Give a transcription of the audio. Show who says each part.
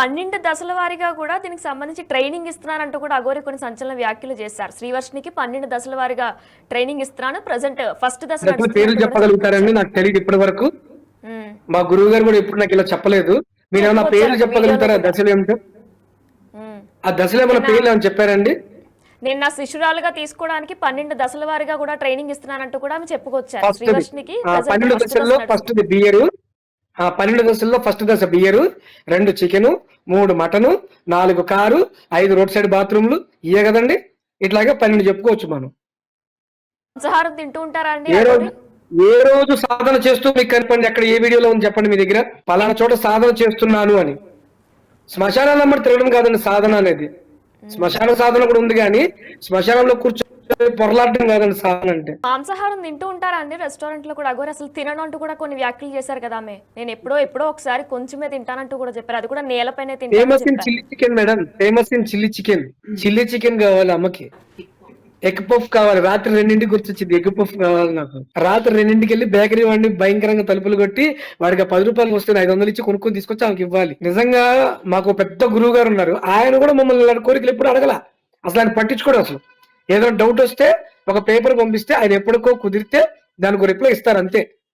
Speaker 1: 12 దశల వారీగా కూడా దీనికి సంబంధించి ట్రైనింగ్ ఇస్తున్నానంటూ కూడా అఘోరి కొన్ని సంచలన వ్యాఖ్యలు చేశారు. శ్రీవర్షినికి 12 దశల వారీగా ట్రైనింగ్ ఇస్తున్నాను, ప్రజెంట్ ఫస్ట్ దశ
Speaker 2: పేర్లు చెప్పగలుగుతారండి? నాకు తెలియదు ఇప్పటి వరకు. మా గురువు గారు కూడా ఎప్పుడు నాకు ఇలా చెప్పలేదు. మీరు ఏమైనా పేర్లు చెప్పగలుగుతారా? దశలు ఏమిటో ఆ దశలు ఏమైనా పేర్లు ఏమైనా చెప్పారండి?
Speaker 1: నేను నా శిష్యురాలుగా తీసుకోవడానికి 12 దశల వారీగా కూడా ట్రైనింగ్ ఇస్తున్నానంటూ కూడా ఆమె చెప్పుకొచ్చారు. శ్రీవర్షినికి
Speaker 2: 12 దశల్లో ఫస్ట్ బియరు, 12 దశల్లో ఫస్ట్ దశ beer, 2 chicken, 3 mutton, 4 car, 5 road side బాత్రూమ్లు, ఇయే కదండి. ఇట్లాగే 12 చెప్పుకోవచ్చు మనం.
Speaker 1: మాంసాహారం తింటూ ఉంటారా అండి?
Speaker 2: ఏ రోజు సాధన చేస్తూ మీకు కనపండి, అక్కడ ఏ వీడియోలో ఉంది చెప్పండి మీ దగ్గర, పలానా చోట సాధన చేస్తున్నాను అని. శ్మశానాలు అమ్మడి తిరగడం కాదండి సాధన అనేది. శ్మశాన సాధన కూడా ఉంది, కానీ శ్మశానంలో కూర్చొని పొరలాడడం కాదండి సాధన అంటే.
Speaker 1: మాంసాహారం తింటూ ఉంటారా అండి రెస్టారెంట్ లో కూడా? అఘోరి అసలు తినను అంటూ కూడా కొన్ని వ్యాఖ్యలు చేశారు కదా ఆమె. నేను ఎప్పుడో ఒకసారి కొంచెమే తింటానంటూ కూడా చెప్పారు, అది కూడా నేలపైనే తింటాను.
Speaker 2: Famous in chilli chicken madam, famous in chilli chicken. Chilli chicken కావాలి అమ్మకి, ఎగ్ పఫ్ కావాలి. రాత్రి 2ంటికి గుర్తొచ్చింది, ఎగ్ పఫ్ కావాలి నాకు. రాత్రి 2ంటికి వెళ్ళి బేకరీ వాడిని భయంకరంగా తలుపులు కొట్టి వాడికి 10 రూపాయలు వస్తే 500 ఇచ్చి కొనుక్కొని తీసుకొచ్చి ఆమెకి ఇవ్వాలి. నిజంగా మాకు పెద్ద గురువు గారు ఉన్నారు, ఆయన కూడా మమ్మల్ని కోరికలు ఎప్పుడు అడగల, అసలు ఆయన పట్టించుకోడు. అసలు ఏదైనా డౌట్ వస్తే ఒక పేపర్ పంపిస్తే ఆయన ఎప్పటికో కుదిరితే దానికి రిప్లై ఇస్తారు అంతే.